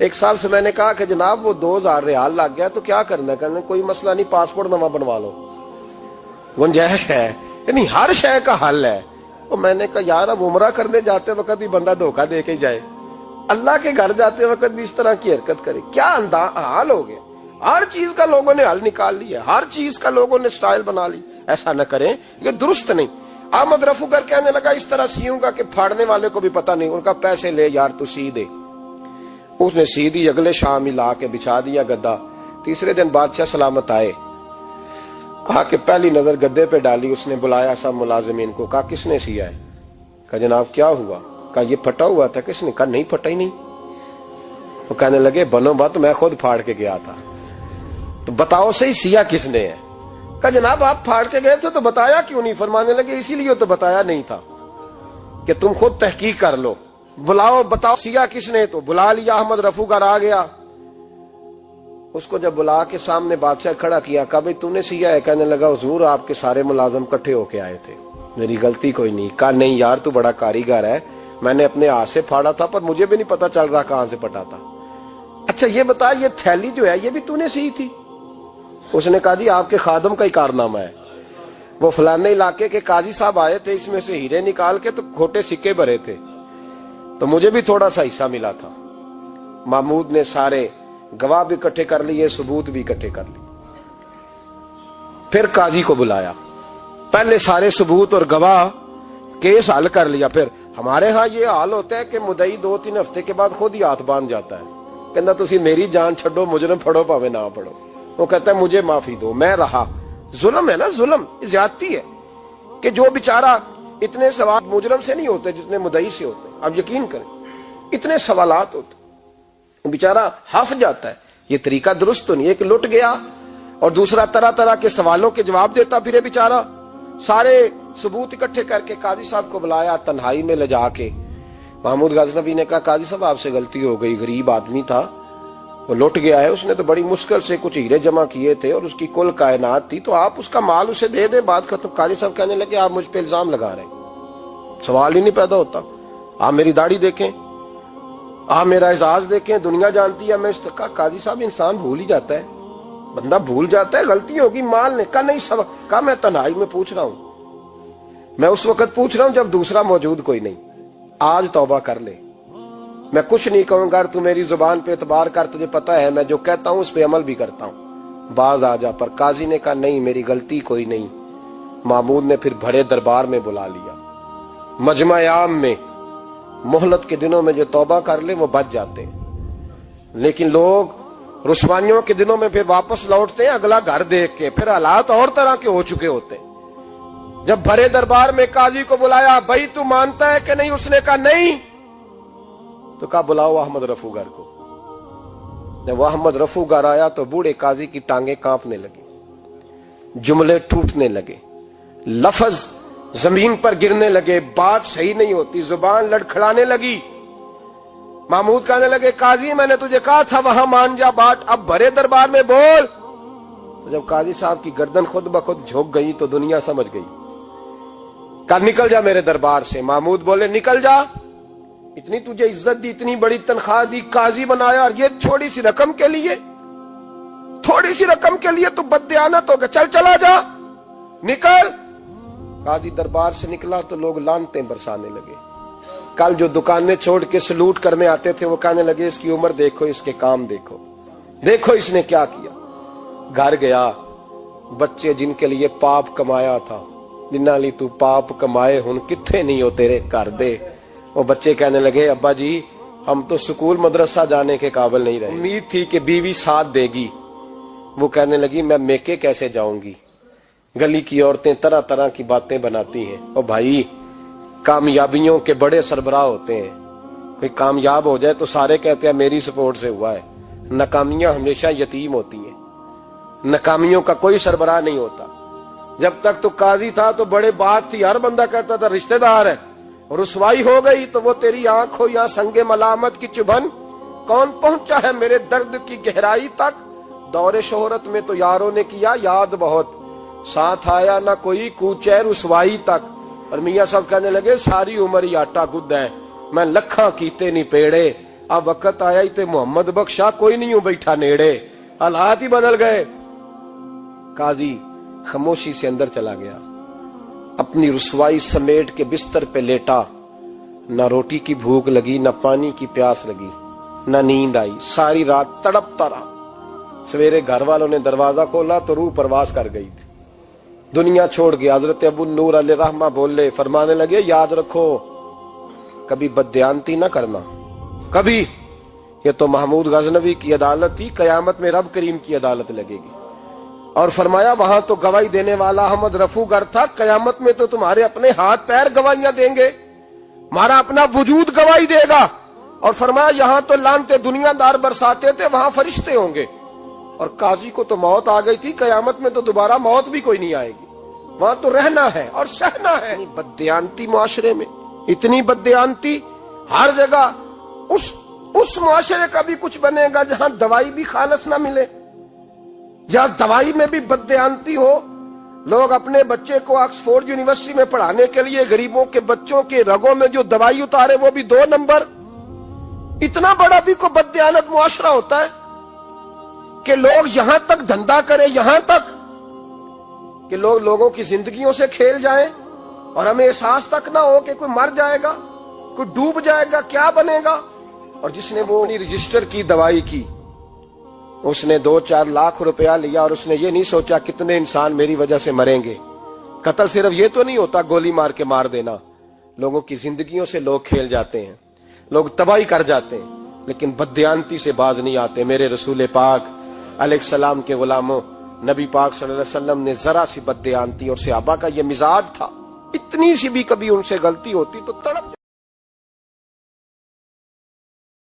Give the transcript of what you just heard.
ایک صاحب سے میں نے کہا کہ جناب وہ 2000 ریال لگ گیا تو کیا کرنا ہے؟ کہنے کوئی مسئلہ نہیں، پاسپورٹ نواں بنوا لو، گنجائش ہے، یعنی ہر شے کا حل ہے۔ تو میں نے کہا یار اب عمرہ کرنے جاتے وقت بھی بندہ دھوکہ دے کے جائے، اللہ کے گھر جاتے وقت بھی اس طرح کی حرکت کرے، کیا حال ہو گیا؟ ہر چیز کا لوگوں نے حل نکال لیا، ہر چیز کا لوگوں نے سٹائل بنا لی۔ ایسا نہ کریں، یہ درست نہیں۔ احمد رفو گر کہنے لگا اس طرح سیوں گا کہ پھاڑنے والے کو بھی پتہ نہیں، ان کا پیسے لے یار تو سی دے۔ اس نے سی دی، اگلے شام ہی لا کے بچھا دیا گدا۔ تیسرے دن بادشاہ سلامت آئے، آ کے پہلی نظر گدے پہ ڈالی، اس نے بلایا سب ملازمین کو، کہا کس نے سیا ہے؟ کہا جناب کیا ہوا؟ کہا یہ پھٹا ہوا تھا۔ کس نے؟ کہا نہیں پھٹا ہی نہیں۔ وہ کہنے لگے بنو بات، میں خود پھاڑ کے گیا تھا، تو بتاؤ صحیح سیا کس نے ہے؟ کہا جناب آپ پھاڑ کے گئے تھے تو بتایا کیوں نہیں؟ فرمانے لگے اسی لیے تو بتایا نہیں تھا کہ تم خود تحقیق کر لو، بلاؤ بتاؤ سیا کس نے۔ تو بلا لیا، احمد رفو گر آ گیا۔ اس کو جب بلا کے سامنے بادشاہ کھڑا کیا، کہا بھئی تو نے سیا ہے؟ کہنے لگا حضور آپ کے سارے ملازم کٹھے ہو کے آئے تھے، میری غلطی کوئی نہیں۔ کہا نہیں یار تو بڑا کاریگر ہے، میں نے اپنے ہاتھ سے پھاڑا تھا پر مجھے بھی نہیں پتا چل رہا کہاں سے پھٹا تھا۔ اچھا یہ بتا یہ تھیلی جو ہے یہ بھی تو نے سی تھی؟ اس نے کہا جی آپ کے خادم کا ہی کارنامہ ہے، وہ فلانے علاقے کے قاضی صاحب آئے تھے، اس میں سے ہیرے نکال کے تو کھوٹے سکے بھرے تھے، تو مجھے بھی تھوڑا سا حصہ ملا تھا۔ محمود نے سارے گواہ بھی اکٹھے کر لیے، ثبوت بھی اکٹھے کر لیے۔ پھر قاضی کو بلایا، پہلے سارے ثبوت اور گواہ کیس حل کر لیا۔ پھر ہمارے ہاں یہ حال ہوتا ہے کہ مدعی 2-3 ہفتے کے بعد خود ہی ہاتھ باندھ جاتا ہے، کہنا تسی میری جان چھڈو، مجرم پھڑو پاوے نہ پڑھو۔ وہ کہتا ہے مجھے معافی دو، میں رہا۔ ظلم ہے نا، ظلم زیادتی ہے کہ جو بیچارہ اتنے سوال مجرم سے نہیں ہوتے جتنے مدعی سے ہوتے، اب یقین کریں اتنے سوالات ہوتے، بیچارہ ہف جاتا ہے۔ یہ طریقہ درست تو نہیں، ایک لٹ گیا اور دوسرا طرح طرح کے سوالوں کے جواب دیتا پھرے بیچارہ۔ سارے ثبوت اکٹھے کر کے قاضی صاحب کو بلایا، تنہائی میں لے جا کے محمود غزنوی نے کہا قاضی صاحب آپ سے غلطی ہو گئی، غریب آدمی تھا، وہ لٹ گیا ہے، اس نے تو بڑی مشکل سے کچھ ہیرے جمع کیے تھے اور اس کی کل کائنات تھی، تو آپ اس کا مال اسے دے دیں، بات ختم۔ قاضی صاحب کہنے لگے آپ مجھ پہ الزام لگا رہے ہیں، سوال ہی نہیں پیدا ہوتا، آپ میری داڑھی دیکھیں، آپ میرا اعزاز دیکھیں، دنیا جانتی ہے میں اس طرح۔ قاضی صاحب انسان بھول ہی جاتا ہے، بندہ بھول جاتا ہے، غلطی ہوگی، مال نے کہا نہیں سب، کہا میں تنہائی میں پوچھ رہا ہوں، میں اس وقت پوچھ رہا ہوں جب دوسرا موجود کوئی نہیں، آج توبہ کر لے، میں کچھ نہیں کہوں گا، تو میری زبان پہ اعتبار کر، تجھے پتہ ہے میں جو کہتا ہوں اس پہ عمل بھی کرتا ہوں، باز آ جا۔ پر قاضی نے کہا نہیں میری غلطی کوئی نہیں۔ محمود نے پھر بڑے دربار میں بلا لیا، مجمع عام میں۔ مہلت کے دنوں میں جو توبہ کر لے وہ بچ جاتے ہیں، لیکن لوگ رسوائیوں کے دنوں میں پھر واپس لوٹتے ہیں اگلا گھر دیکھ کے، پھر حالات اور طرح کے ہو چکے ہوتے ہیں۔ جب بڑے دربار میں قاضی کو بلایا، بھائی تو مانتا ہے کہ نہیں؟ اس نے کہا نہیں۔ تو کہا بلاؤ احمد رفو گر کو۔ جب وہ احمد رفو گر آیا تو بوڑھے قاضی کی ٹانگیں کانپنے لگی، جملے ٹوٹنے لگے، لفظ زمین پر گرنے لگے، بات صحیح نہیں ہوتی، زبان لڑکھڑانے لگی۔ محمود کہنے لگے قاضی میں نے تجھے کہا تھا وہاں مان جا بات، اب بڑے دربار میں بول۔ تو جب قاضی صاحب کی گردن خود بخود جھک گئی تو دنیا سمجھ گئی، کہا نکل جا میرے دربار سے۔ محمود بولے نکل جا، اتنی تجھے عزت دی، اتنی بڑی تنخواہ دی، قاضی بنایا، اور یہ چھوٹی سی رقم کے لیے، تھوڑی سی رقم کے لیے تو بددیانت ہو گیا، چل چلا جا، نکل۔ قاضی دربار سے نکلا تو لوگ لعنتیں برسانے لگے۔ کل جو دکانیں چھوڑ کے سلوٹ کرنے آتے تھے وہ کہنے لگے اس کی عمر دیکھو، اس کے کام دیکھو، دیکھو اس نے کیا کیا۔ گھر گیا، بچے جن کے لیے پاپ کمایا تھا، جنہاں لی تو پاپ کمائے ہن کتھے نہیں ہو تیرے گھر دے، وہ بچے کہنے لگے ابا جی ہم تو سکول مدرسہ جانے کے قابل نہیں رہے، امید تھی کہ بیوی ساتھ دے گی۔ وہ کہنے لگی میں میکے کیسے جاؤں گی، گلی کی عورتیں طرح طرح کی باتیں بناتی ہیں۔ اور بھائی کامیابیوں کے بڑے سربراہ ہوتے ہیں، کوئی کامیاب ہو جائے تو سارے کہتے ہیں میری سپورٹ سے ہوا ہے، ناکامیاں ہمیشہ یتیم ہوتی ہیں، ناکامیوں کا کوئی سربراہ نہیں ہوتا۔ جب تک تو قاضی تھا تو بڑے بات تھی، ہر بندہ کہتا تھا رشتہ دار ہے، رسوائی ہو گئی تو وہ تیری آنکھ ہو یا سنگ ملامت کی چبھن، کون پہنچا ہے میرے درد کی گہرائی تک، دور شہرت میں تو یاروں نے کیا یاد بہت، ساتھ آیا نہ کوئی کوچے رسوائی تک۔ اور میاں صاحب کہنے لگے ساری عمر ہی آٹا گد ہے، میں لکھاں کیتے نہیں پیڑے، اب وقت آیا ہی تے محمد بخشا کوئی نہیں ہوں بیٹھا نیڑے، حالات ہی بدل گئے۔ قاضی خاموشی سے اندر چلا گیا، اپنی رسوائی سمیٹ کے بستر پہ لیٹا، نہ روٹی کی بھوک لگی، نہ پانی کی پیاس لگی، نہ نیند آئی، ساری رات تڑپتا رہا۔ سویرے گھر والوں نے دروازہ کھولا تو روح پرواز کر گئی تھی، دنیا چھوڑ گیا۔ حضرت ابو نور علیہ رحمہ بولے، فرمانے لگے یاد رکھو کبھی بددیانتی نہ کرنا، کبھی۔ یہ تو محمود غزنوی کی عدالت تھی، قیامت میں رب کریم کی عدالت لگے گی۔ اور فرمایا وہاں تو گواہی دینے والا احمد رفو گر تھا، قیامت میں تو تمہارے اپنے ہاتھ پیر گواہیاں دیں گے، ہمارا اپنا وجود گواہی دے گا۔ اور فرمایا یہاں تو لانتے دنیا دار برساتے تھے، وہاں فرشتے ہوں گے۔ اور قاضی کو تو موت آ گئی تھی، قیامت میں تو دوبارہ موت بھی کوئی نہیں آئے گی، وہاں تو رہنا ہے اور سہنا ہے۔ اتنی بددیانتی معاشرے میں، اتنی بددیانتی ہر جگہ۔ اس معاشرے کا بھی کچھ بنے گا جہاں دوائی بھی خالص نہ ملے، جہاں دوائی میں بھی بددیانتی ہو۔ لوگ اپنے بچے کو آکسفورڈ یونیورسٹی میں پڑھانے کے لیے غریبوں کے بچوں کے رگوں میں جو دوائی اتارے وہ بھی 2 نمبر۔ اتنا بڑا بھی کوئی بددیانت معاشرہ ہوتا ہے کہ لوگ یہاں تک دھندا کریں، یہاں تک کہ لوگ لوگوں کی زندگیوں سے کھیل جائیں اور ہمیں احساس تک نہ ہو کہ کوئی مر جائے گا، کوئی ڈوب جائے گا، کیا بنے گا۔ اور جس نے وہ اپنی رجسٹر کی دوائی کی، اس نے 2-4 لاکھ روپیہ لیا اور اس نے یہ نہیں سوچا کتنے انسان میری وجہ سے مریں گے۔ قتل صرف یہ تو نہیں ہوتا گولی مار کے مار دینا، لوگوں کی زندگیوں سے لوگ کھیل جاتے ہیں، لوگ تباہی کر جاتے ہیں، لیکن بددیانتی سے باز نہیں آتے۔ میرے رسول پاک علیہ السلام کے غلاموں، نبی پاک صلی اللہ علیہ وسلم نے ذرا سی بددیانتی، اور صحابہ کا یہ مزاج تھا، اتنی سی بھی کبھی ان سے غلطی ہوتی تو تڑپ